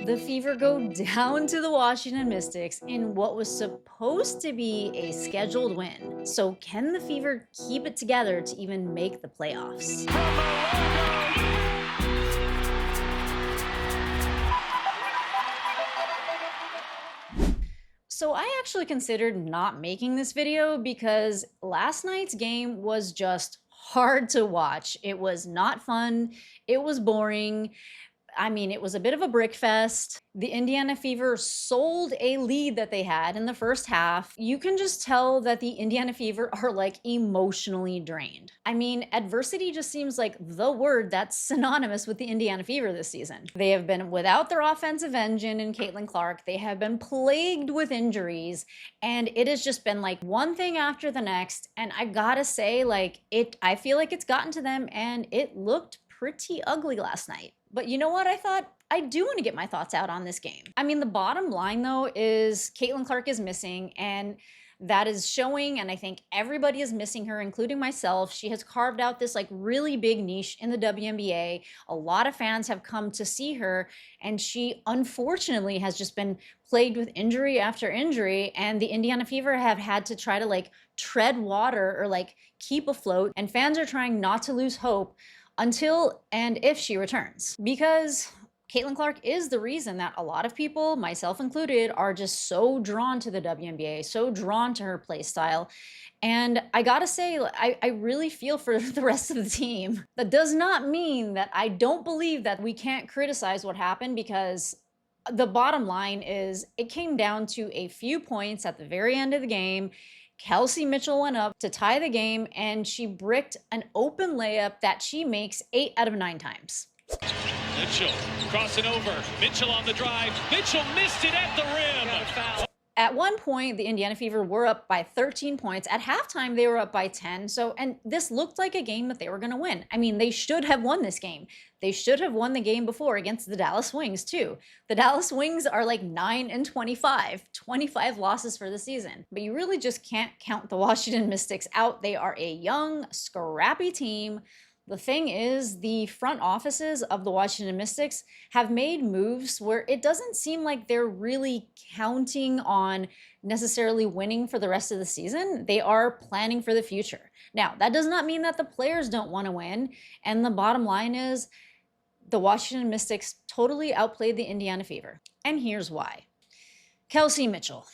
The Fever go down to the Washington Mystics in what was supposed to be a scheduled win. So, can the Fever keep it together to even make the playoffs? So I actually considered not making this video because last night's game was just hard to watch. It was not fun. It was boring. I mean, it was a bit of a brick fest. The Indiana Fever sold a lead that they had in the first half. You can just tell that the Indiana Fever are like emotionally drained. I mean, adversity just seems like the word that's synonymous with the Indiana Fever this season. They have been without their offensive engine in Caitlin Clark. They have been plagued with injuries, and it has just been like one thing after the next. And I gotta say, I feel like it's gotten to them, and it looked pretty ugly last night. But you know what? I thought I do want to get my thoughts out on this game. I mean, the bottom line though is Caitlin Clark is missing, and that is showing, and I think everybody is missing her, including myself. She has carved out this like really big niche in the WNBA. A lot of fans have come to see her, and she unfortunately has just been plagued with injury after injury, and the Indiana Fever have had to try to like tread water or like keep afloat, and fans are trying not to lose hope until and if she returns. Because Caitlin Clark is the reason that a lot of people, myself included, are just so drawn to the WNBA, so drawn to her play style. And I gotta say, I really feel for the rest of the team. That does not mean that I don't believe that we can't criticize what happened, because the bottom line is it came down to a few points at the very end of the game. Kelsey Mitchell went up to tie the game, and she bricked an open layup that she makes 8 out of 9 times. Mitchell crossing over. Mitchell on the drive. Mitchell missed it at the rim. At one point, the Indiana Fever were up by 13 points. At halftime, they were up by 10. And this looked like a game that they were going to win. I mean, they should have won this game. They should have won the game before against the Dallas Wings, too. The Dallas Wings are like 9-25, 25 losses for the season. But you really just can't count the Washington Mystics out. They are a young, scrappy team. The thing is, the front offices of the Washington Mystics have made moves where it doesn't seem like they're really counting on necessarily winning for the rest of the season. They are planning for the future. Now, that does not mean that the players don't want to win. And the bottom line is the Washington Mystics totally outplayed the Indiana Fever. And here's why. Kelsey Mitchell.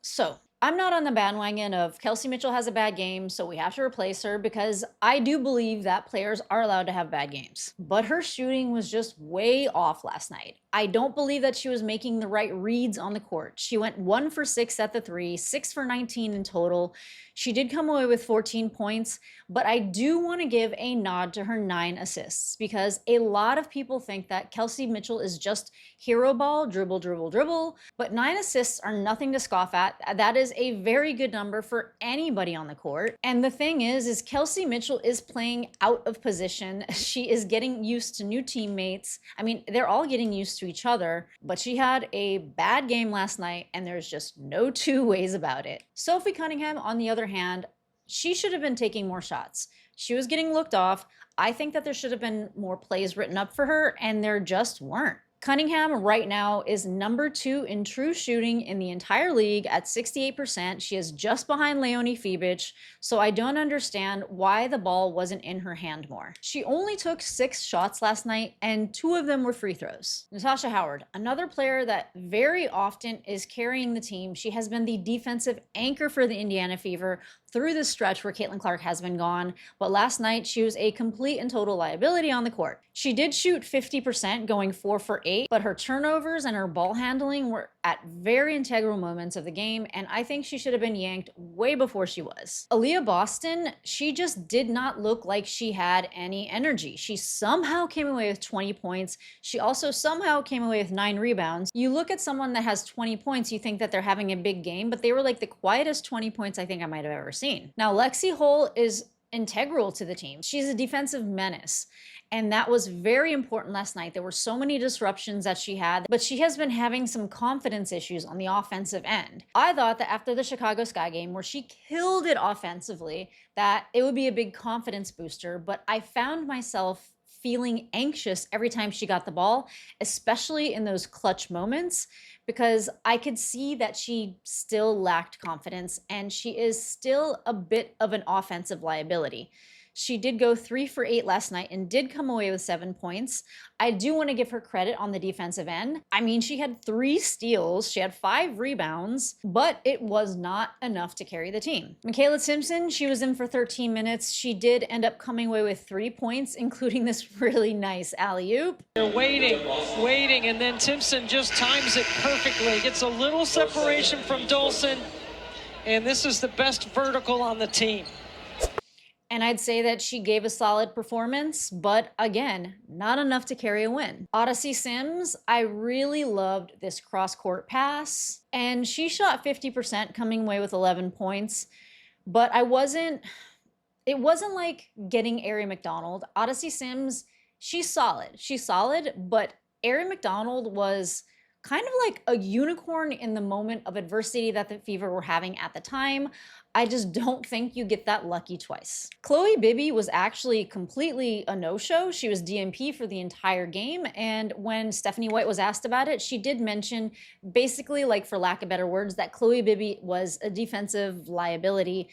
So, I'm not on the bandwagon of Kelsey Mitchell has a bad game, so we have to replace her, because I do believe that players are allowed to have bad games. But her shooting was just way off last night. I don't believe that she was making the right reads on the court. She went 1 for 6 at the 3, 6 for 19 in total. She did come away with 14 points, but I do want to give a nod to her 9 assists, because a lot of people think that Kelsey Mitchell is just hero ball, dribble, dribble, dribble, but 9 assists are nothing to scoff at. That is a very good number for anybody on the court. And the thing is Kelsey Mitchell is playing out of position. She is getting used to new teammates. I mean, they're all getting used to each other, but she had a bad game last night, and there's just no two ways about it. Sophie Cunningham, on the other hand, she should have been taking more shots. She was getting looked off. I think that there should have been more plays written up for her, and there just weren't. Cunningham right now is number 2 in true shooting in the entire league at 68%. She is just behind Leonie Fibic, so I don't understand why the ball wasn't in her hand more. She only took 6 shots last night, and 2 of them were free throws. Natasha Howard, another player that very often is carrying the team. She has been the defensive anchor for the Indiana Fever through the stretch where Caitlin Clark has been gone, but last night she was a complete and total liability on the court. She did shoot 50%, going 4 for 8, but her turnovers and her ball handling were at very integral moments of the game, and I think she should have been yanked way before she was. Aaliyah Boston, she just did not look like she had any energy. She somehow came away with 20 points. She also somehow came away with 9 rebounds. You look at someone that has 20 points, you think that they're having a big game, but they were like the quietest 20 points I think I might have ever seen. Now, Lexi Hull is integral to the team. She's a defensive menace, and that was very important last night. There were so many disruptions that she had, but she has been having some confidence issues on the offensive end. I thought that after the Chicago Sky game, where she killed it offensively, that it would be a big confidence booster, but I found myself feeling anxious every time she got the ball, especially in those clutch moments, because I could see that she still lacked confidence and she is still a bit of an offensive liability. She did go 3 for 8 last night and did come away with 7 points. I do want to give her credit on the defensive end. I mean, she had 3 steals, she had 5 rebounds, but it was not enough to carry the team. Michaela Simpson, she was in for 13 minutes. She did end up coming away with 3 points, including this really nice alley-oop. They're waiting, and then Timpson just times it perfectly. Gets a little separation from Dolson, and this is the best vertical on the team. And I'd say that she gave a solid performance, but again, not enough to carry a win. Odyssey Sims, I really loved this cross-court pass, and she shot 50%, coming away with 11 points, but it wasn't like getting Aari McDonald. Odyssey Sims, she's solid, but Aari McDonald was kind of like a unicorn in the moment of adversity that the Fever were having at the time. I just don't think you get that lucky twice. Chloe Bibby was actually completely a no-show. She was DNP for the entire game, and when Stephanie White was asked about it, she did mention, basically, like for lack of better words, that Chloe Bibby was a defensive liability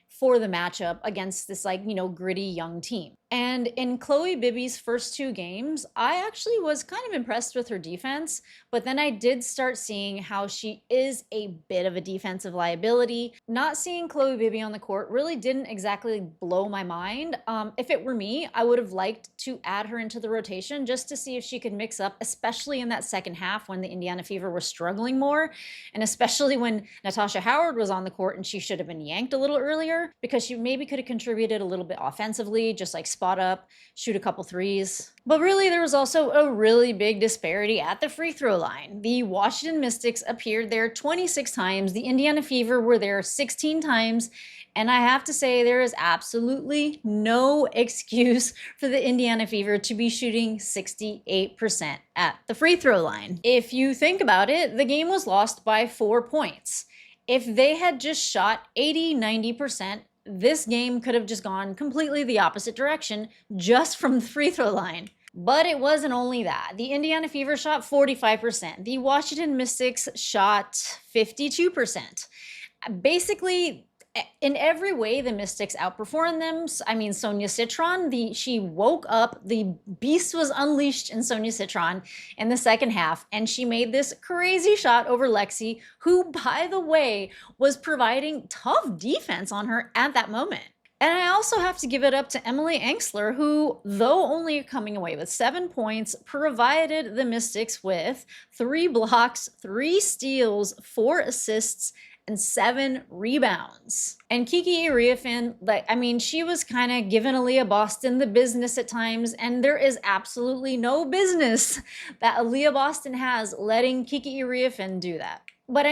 for the matchup against this, like, gritty young team. And in Chloe Bibby's first 2 games, I actually was kind of impressed with her defense, but then I did start seeing how she is a bit of a defensive liability. Not seeing Chloe Bibby on the court really didn't exactly blow my mind. If it were me, I would have liked to add her into the rotation just to see if she could mix up, especially in that second half when the Indiana Fever were struggling more, and especially when Natasha Howard was on the court and she should have been yanked a little earlier, because she maybe could have contributed a little bit offensively, just like spot up, shoot a couple threes. But really, there was also a really big disparity at the free throw line. The Washington Mystics appeared there 26 times, the Indiana Fever were there 16 times, and I have to say there is absolutely no excuse for the Indiana Fever to be shooting 68% at the free throw line. If you think about it, the game was lost by 4 points. If they had just shot 80-90%, this game could have just gone completely the opposite direction just from the free throw line. But it wasn't only that. The Indiana Fever shot 45%. The Washington Mystics shot 52%. Basically, in every way, the Mystics outperformed them. I mean, Sonia Citron, she woke up, the beast was unleashed in Sonia Citron in the second half, and she made this crazy shot over Lexi, who, by the way, was providing tough defense on her at that moment. And I also have to give it up to Emily Engstler, who, though only coming away with 7 points, provided the Mystics with 3 blocks, 3 steals, 4 assists, and 7 rebounds. And Kiki Iriafen, she was kind of giving Aaliyah Boston the business at times, and there is absolutely no business that Aaliyah Boston has letting Kiki Iriafen do that. But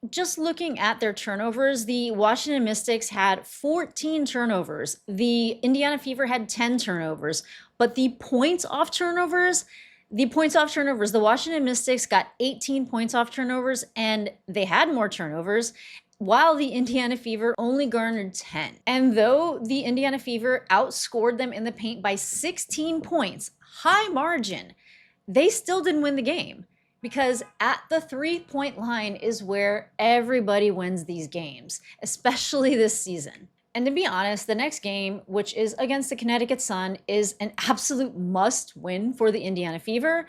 just looking at their turnovers, the Washington Mystics had 14 turnovers. The Indiana Fever had 10 turnovers. But the points off turnovers, the Washington Mystics got 18 points off turnovers, and they had more turnovers, while the Indiana Fever only garnered 10. And though the Indiana Fever outscored them in the paint by 16 points, high margin, they still didn't win the game. Because at the 3-point line is where everybody wins these games, especially this season. And to be honest, the next game, which is against the Connecticut Sun, is an absolute must-win for the Indiana Fever.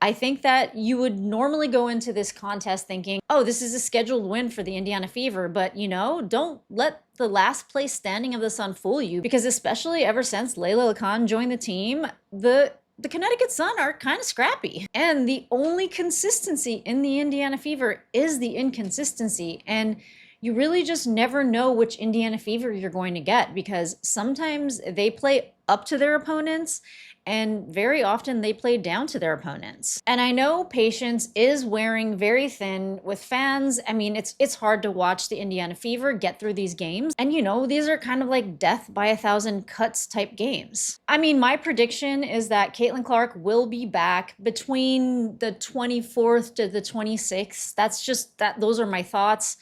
I think that you would normally go into this contest thinking, oh, this is a scheduled win for the Indiana Fever, but don't let the last place standing of the Sun fool you, because especially ever since Layla Lacan joined the team, the Connecticut Sun are kind of scrappy. And the only consistency in the Indiana Fever is the inconsistency. And you really just never know which Indiana Fever you're going to get, because sometimes they play up to their opponents and very often they play down to their opponents. And I know patience is wearing very thin with fans. It's hard to watch the Indiana Fever get through these games. And these are kind of like death by 1,000 cuts type games. My prediction is that Caitlin Clark will be back between the 24th to the 26th. Those are my thoughts.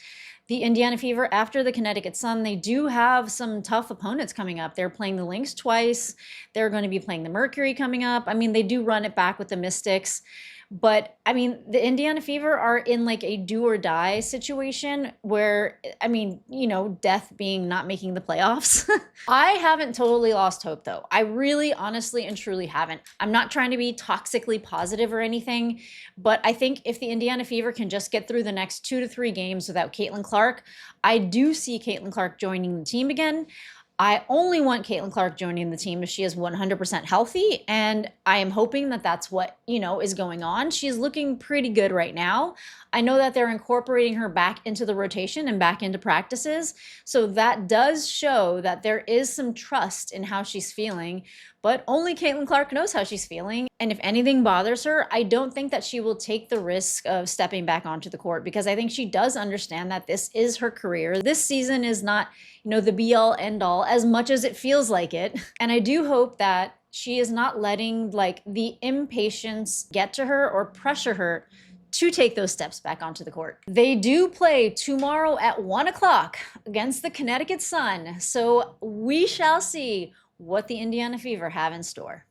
The Indiana Fever, after the Connecticut Sun, they do have some tough opponents coming up. They're playing the Lynx twice. They're going to be playing the Mercury coming up. I mean, they do run it back with the Mystics. But I mean, the Indiana Fever are in like a do or die situation where, I mean, you know, death being not making the playoffs. I haven't totally lost hope though. I really, honestly, and truly haven't. I'm not trying to be toxically positive or anything, but I think if the Indiana Fever can just get through the next 2 to 3 games without Caitlin Clark, I do see Caitlin Clark joining the team again. I only want Caitlin Clark joining the team if she is 100% healthy, and I am hoping that that's what, you know, is going on. She's looking pretty good right now. I know that they're incorporating her back into the rotation and back into practices, so that does show that there is some trust in how she's feeling, but only Caitlin Clark knows how she's feeling. And if anything bothers her, I don't think that she will take the risk of stepping back onto the court, because I think she does understand that this is her career. This season is not, you know, the be all end all as much as it feels like it. And I do hope that she is not letting like the impatience get to her or pressure her to take those steps back onto the court. They do play tomorrow at 1 o'clock against the Connecticut Sun. So we shall see what the Indiana Fever have in store.